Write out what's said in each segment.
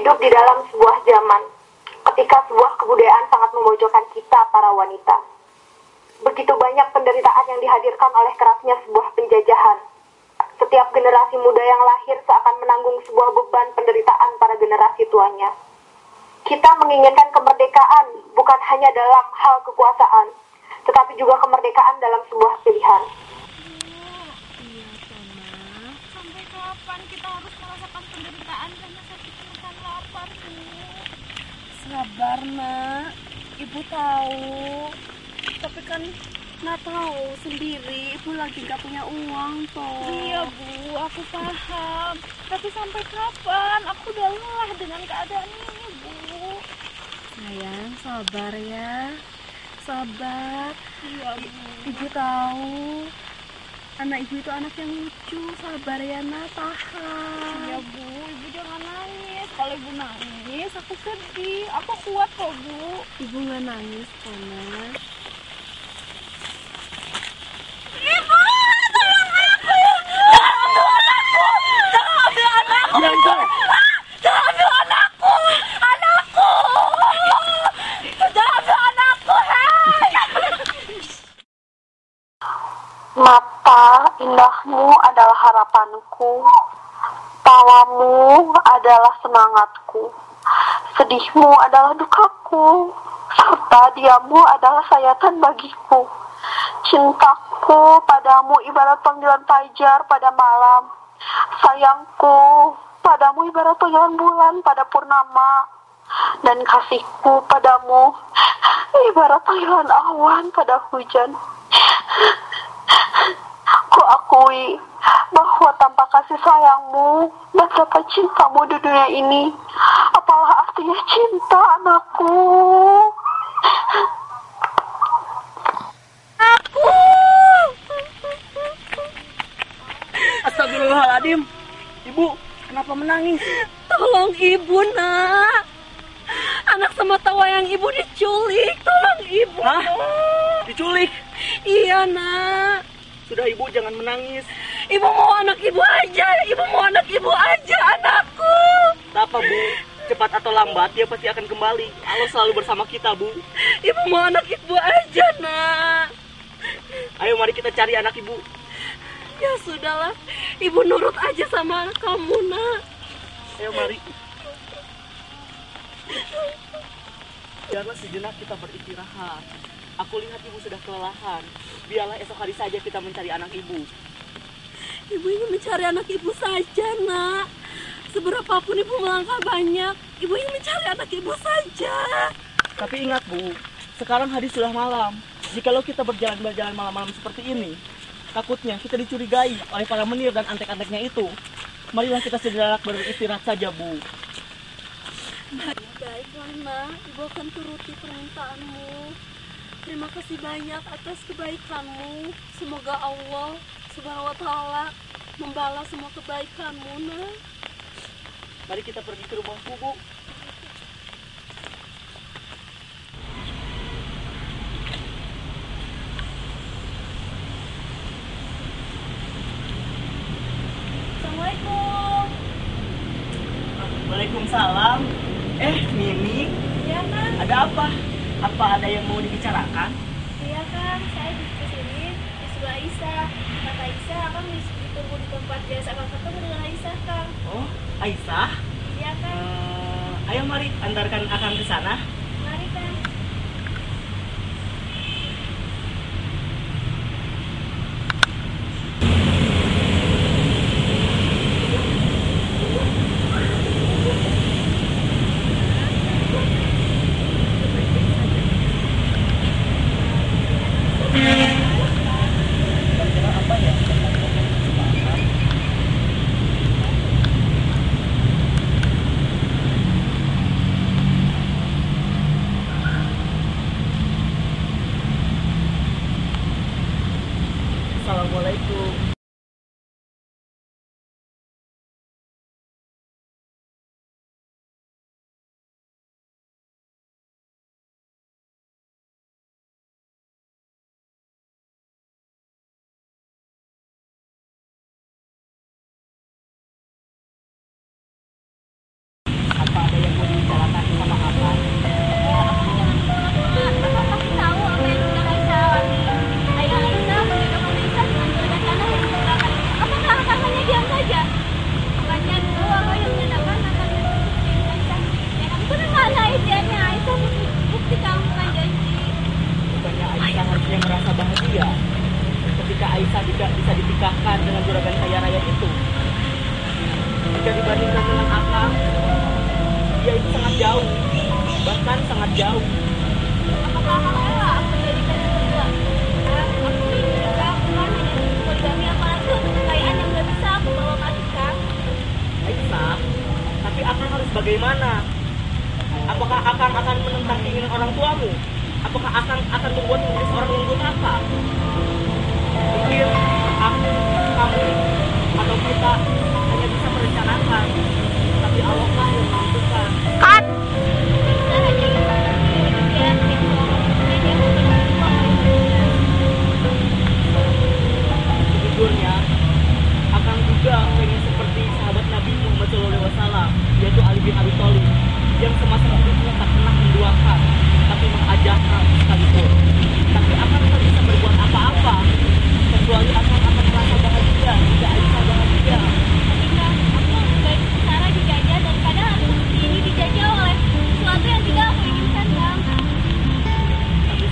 hidup di dalam sebuah zaman ketika sebuah kebudayaan sangat memojokkan kita para wanita. Begitu banyak penderitaan yang dihadirkan oleh kerasnya sebuah penjajahan. Setiap generasi muda yang lahir seakan menanggung sebuah beban penderitaan para generasi tuanya. Kita menginginkan kemerdekaan bukan hanya dalam hal kekuasaan, tetapi juga kemerdekaan dalam sebuah pilihan. Iya, Tama. Sampai kapan kita harus merasakan penderitaan karena sakit makan lapar, Bu? Sabar, Nak. Ibu tahu. Tapi kan nggak tahu sendiri, Ibu lagi nggak punya uang, toh. Iya, Bu. Aku paham. Tapi sampai kapan? Aku udah lelah dengan keadaan ini, Bu. Sayang, sabar ya. Sabar. Iya, Bu. Ibu tahu. Anak ibu itu anak yang lucu, sabar ya, Nak, tahan. Iya, Bu, ibu jangan nangis. Kalau ibu nangis, aku sedih. Aku kuat kok, Bu. Ibu nggak nangis kok, Nak. Ibu, tolong aku! Jangan ambil anakku! Jangan ambil anakku! Jangan ambil anakku! Anakku! Jangan ambil anakku, hei! Mata indahmu adalah harapanku, tawamu adalah semangatku, sedihmu adalah dukaku, serta diammu adalah sayatan bagiku. Cintaku padamu ibarat panggilan fajar pada malam, sayangku padamu ibarat panggilan bulan pada purnama, dan kasihku padamu ibarat panggilan awan pada hujan. Ku akui bahwa tanpa kasih sayangmu dan tanpa cintamu di dunia ini, apalah artinya cinta, anakku? Aku! Astagfirullahaladzim. Ibu, kenapa menangis? Tolong ibu, Nak. Anak sama tawa yang ibu diculik. Tolong ibu. Hah? Nak. Diculik? Iya, Nak. Sudah, Ibu, jangan menangis. Ibu mau anak ibu aja. Ibu mau anak ibu aja, anakku. Tak apa, Bu. Cepat atau lambat, dia pasti akan kembali. Allah selalu bersama kita, Bu. Ibu mau anak ibu aja, Nak. Ayo, mari kita cari anak Ibu. Ya sudahlah. Ibu nurut aja sama kamu, Nak. Ayo, mari. Biarlah sejenak kita beristirahat. Aku lihat Ibu sudah kelelahan. Biarlah esok hari saja kita mencari anak Ibu. Ibu ingin mencari anak ibu saja, Nak. Seberapapun ibu melangkah banyak, ibu ingin mencari anak ibu saja. Tapi ingat, Bu, sekarang hari sudah malam. Jikalau kita berjalan-jalan malam-malam seperti ini, takutnya kita dicurigai oleh para menir dan antek-anteknya itu. Marilah kita sejenak beristirahat saja, Bu. Baiklah, Nak. Ibu akan turuti permintaanmu. Terima kasih banyak atas kebaikanmu. Semoga Allah Subhanahu wa Ta'ala membalas semua kebaikanmu, Nak. Mari kita pergi ke rumahku, Bu. Assalamualaikum. Waalaikumsalam. Mimi, Iya, Kang. ada apa? Apa ada yang mau dibicarakan? Iya, Kang. Saya kesini disuruh Aisyah. Kata Aisyah, Kang ditunggu di tempat biasa Kang ketemu dengan Aisyah, Kang. Oh, Aisyah. Iya, Kang. Ayo mari antarkan Akang ke sana. Mari, Kang. yang merasa bahagia ketika Aisyah bisa dinikahkan dengan juragan kaya raya itu. Jika dibandingkan dengan Akang, dia itu sangat jauh, bahkan sangat jauh. Apakah Akang rela aku menjadikan yang kedua? Aku ingin juga bukan hanya untuk poligami, apalagi untuk kekayaan yang gak bisa aku bawa ke Akang. Aisyah, tapi Akang harus bagaimana? Apakah Akang akan menentang keinginan orang tuamu? Apakah Akang akan membuat menjadi seorang yang durhaka? Mungkin aku, kamu, atau kita hanya bisa merencanakan, tapi Allah lah yang menentukan. Cut! Kita hanya bisa juga yang Sejujurnya, Akang juga pengen seperti sahabat Nabi Muhammad SAW, yaitu Ali bin Abi Thalib, yang semasa hidupnya tak pernah menduakan, tapi mengajarkan sekalipun. Tapi Akang tak bisa berbuat apa-apa, kecuali Akang akan merasa bahagia jika Aisyah bahagia. ketika aku lebih baik secara dijajah daripada aku seperti ini dijajah oleh sesuatu yang tidak aku inginkan, Bang. Tapi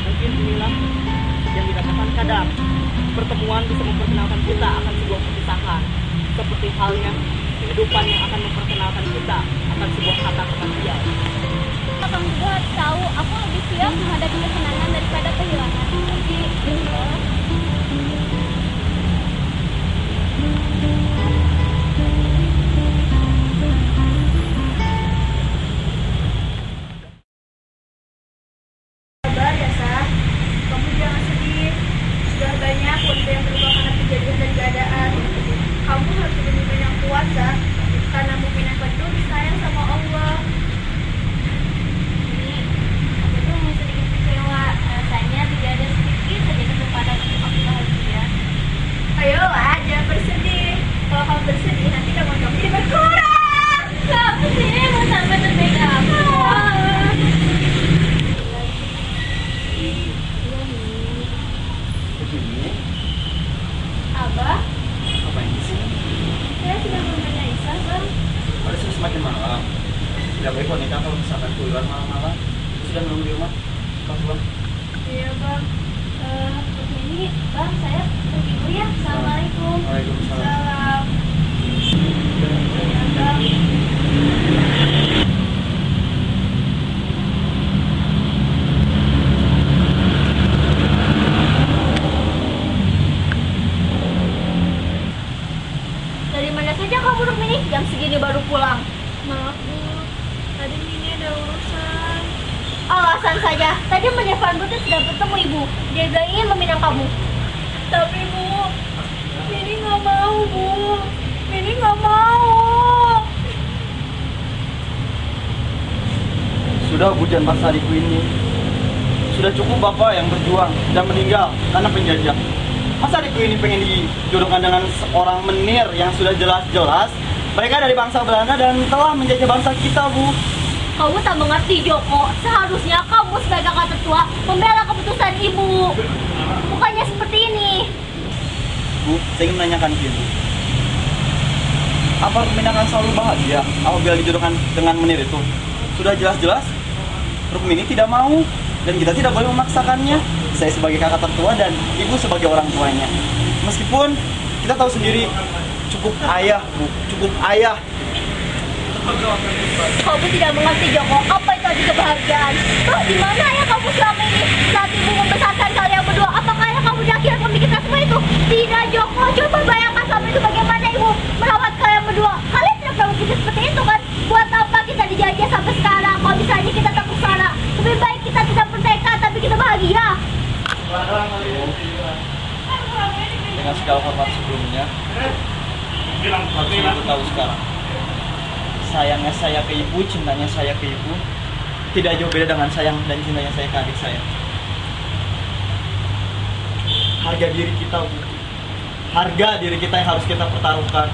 mungkin inilah yang dikatakan kadang. Pertemuan bisa memperkenalkan kita akan sebuah perpisahan, seperti halnya kehidupan yang akan memperkenalkan kita akan sebuah kata kematian. Abang juga harus tahu aku lebih siap menghadapi kesenangan daripada kehilangan. Jadi, Sabar ya, Sah. Kamu jangan sedih. Sudah banyak wanita yang berubah karena kejadian dan keadaan. Kamu harus menjadi mukmin yang kuat, Sah. Karena mukmin yang penuh disayang sama Allah. ini aku tuh sedikit kecewa. Rasanya tidak ada sedikit saja kesempatan untuk aku bahagia. Ayolah, jangan bersedih. Kalau kamu bersedih, nanti kamu jadi berkurang. Kamu sih mau sampai terbaik aku. Begini, Abah, apa ini sih? saya sudah menemani Aisyah, Bang. Pada sudah semakin malam. Tidak baik wanita kalau misalkan keluar malam-malam. Sudah menunggu di rumah. Kau pulang. Iya, Bang. Begini, Bang, saya pergi dulu ya. Assalamualaikum. Waalaikumsalam. Salam. Ya, Bang. Dari mana saja kamu, Rukmini? Jam segini baru pulang. Maaf, Bu. Tadi Mini ada urusan. Alasan saja. Tadi Menyevan Butet sudah bertemu ibu. Dia bilang ingin meminang kamu. Tapi, Bu, Mini nggak mau, Bu. Mini nggak mau. Sudah hujan bahasa adikku ini. Sudah cukup bapak yang berjuang dan meninggal karena penjajah. Masa adikku ini pengen dijodohkan dengan seorang menir yang sudah jelas-jelas mereka dari bangsa Belanda dan telah menjajah bangsa kita, Bu. Kamu tak mengerti, Joko. Seharusnya kamu sebagai kakak tertua membela keputusan ibu. Bukannya seperti ini. Bu, saya ingin menanyakan ke Ibu. Apa Rukmini akan selalu bahagia apabila dijodohkan dengan menir itu? Sudah jelas-jelas Rukmini tidak mau dan kita tidak boleh memaksakannya. Saya sebagai kakak tertua dan Ibu sebagai orang tuanya. Meskipun kita tahu sendiri cukup ayah, Bu, cukup ayah. Kamu tidak mengerti, Joko. Apa itu arti kebahagiaan? Loh, di mana ayah kamu selama ini? Saat ibu membesarkan kalian berdua, apakah ayah kamu di akhirnya memikirkan semua itu? Tidak, Joko. Coba bayangkan selama itu bagaimana ibu merawat kalian berdua. Kalian tidak pernah berpikir seperti itu, kan? Buat apa kita dijajah sampai sekarang? Kalau bisa aja kita tak kesana. Lebih baik kita tidak merdeka, tapi kita bahagia. Dengan segala hormat sebelumnya, harus Ibu tahu sekarang. Sayangnya saya ke Ibu, cintanya saya ke Ibu tidak jauh beda dengan sayang dan cintanya saya ke adik saya. Harga diri kita, Bu. Harga diri kita yang harus kita pertaruhkan.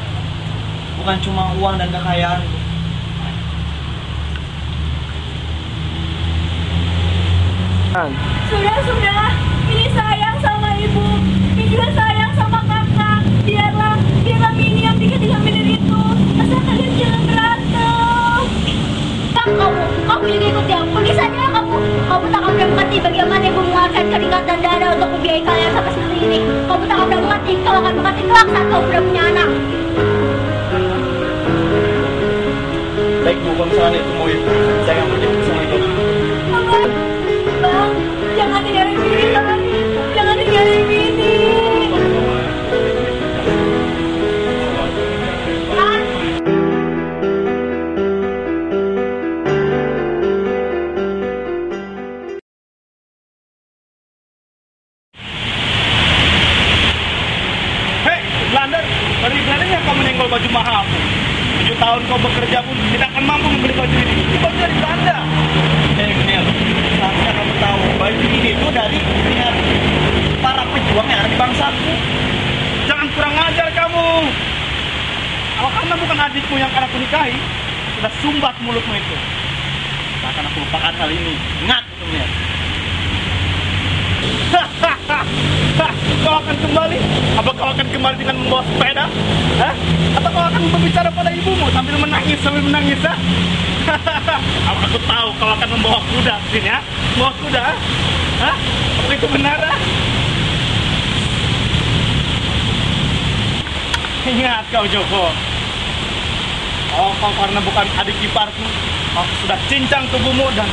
Bukan cuma uang dan kekayaan. Sudah. Mini sayang sama ibu. Mini juga sayang sama kakak. Biarlah Mini yang bikin dengan Mini itu. Asal kalian jangan berantem. Kamu juga ikut ya. Pergi saja kamu. Kamu tak akan mendapatkan mengerti bagaimana ibu mengeluarkan keringat dan darah untuk membiayai kalian sampai seperti ini. Kamu tak akan mengerti, kau akan mengerti kelak saat kau sudah punya anak. Baik Bu, kalau misalnya itu mau itu, saya akan pergi. Assalamualaikum. Bang, jangan tinggalin Bini, Bang. Jangan tinggalin Bini. Hei, Belanda, berani-beraninya kau menyenggol baju mahalku. 7 tahun kau bekerja pun tidak akan mampu membeli baju ini. Ini baju dari Belanda. Menir, seharusnya kamu tahu baju ini itu dari lihat para pejuang yang ada di bangsaku. Jangan kurang ajar kamu. Kalau karena bukan adikmu yang akan aku nikahi, sudah sumbat mulutmu itu. Tak akan aku lupakan hal ini. Ingat itu, Menir. Kau akan kembali? Apa kau akan kembali dengan membawa sepeda? Hah? Atau kau akan berbicara pada ibumu sambil menangis, ha? Aku tahu kau akan membawa kuda sini, ya? Membawa kuda, ha? Hah? Apa itu benar, ha? Ingat kau, Joko. Oh, kau karena bukan adik iparku, aku sudah cincang tubuhmu dan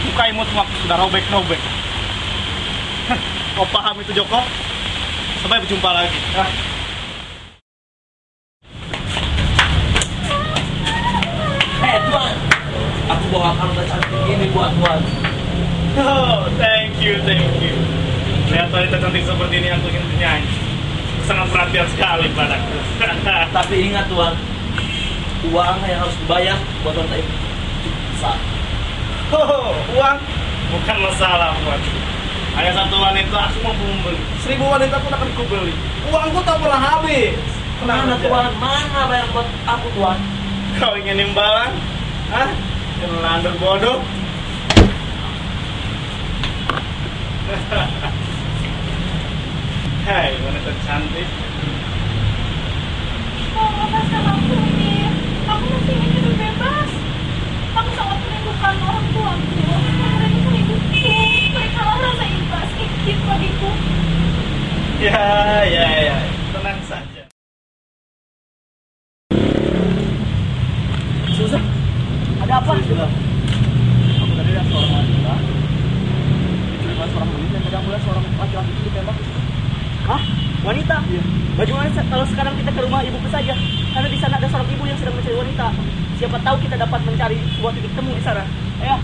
mukaimu semua sudah robek-robek. Kau paham itu, Joko? Sampai berjumpa lagi. Ya. Hei Tuan, aku bawa kalung cantik ini buat Tuan. Oh, thank you. Lihat wanita cantik seperti ini aku ingin bernyanyi. Sangat perhatian sekali padaku. Tapi ingat Tuan, uang yang harus dibayar buat wanita itu besar. Oh, uang bukan masalah buatku. Hanya satu wanita aku mampu membeli. 1000 wanita pun akan kubeli. Uangku tak pernah habis. Mana Tuan? Mana bayar buat aku Tuan? Kau ingin imbalan? Hah? Landur bodoh. Hai, wanita cantik. Kau lepaskan aku, Mir. Aku masih ingin hidup bebas. Aku sangat merindukan orang tuaku. Mereka hidupku. Mereka rasa ikhlas, ikhlas bagiku. Ya. Tenang saja. Susan, ada apa? Aku tadi lihat seorang wanita. Diculik seorang wanita dan tadi aku lihat seorang laki-laki itu ditembak. Hah? Wanita? Iya. Bagaimana kalau sekarang kita ke rumah ibuku saja? Karena di sana ada seorang ibu yang sedang mencari wanita. Siapa tahu kita dapat mencari sebuah titik temu di sana. Ayo.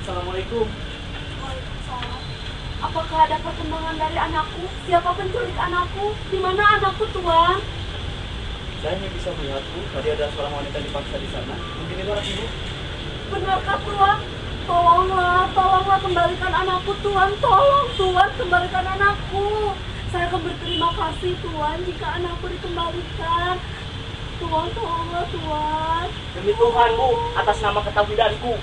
Assalamualaikum. Waalaikumsalam. Apakah ada perkembangan dari anakku? Siapa penculik anakku? Di mana anakku, Tuan? Saya hanya bisa melihat Bu, tadi ada seorang wanita dipaksa di sana. Mungkin itu anak ibu. Benarkah, Tuan? Tolonglah kembalikan anakku, Tuan. Tolong, Tuan, kembalikan anakku. Saya akan berterima kasih, Tuan, jika anakku dikembalikan. Tuan, tolonglah, Tuan. Demi Tuhan Bu, atas nama ketauhidanku,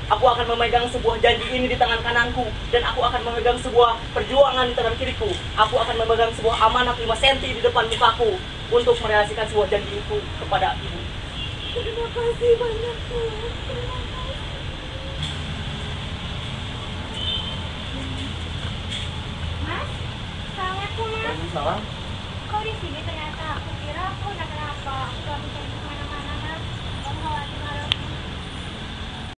aku akan memegang sebuah janji ini di tangan kananku, dan aku akan memegang sebuah perjuangan di tangan kiriku. Aku akan memegang sebuah amanat 5 cm di depan mukaku untuk merealisasikan sebuah janjiku kepada ibu. Terima kasih banyak, Tuan. Terima kasih.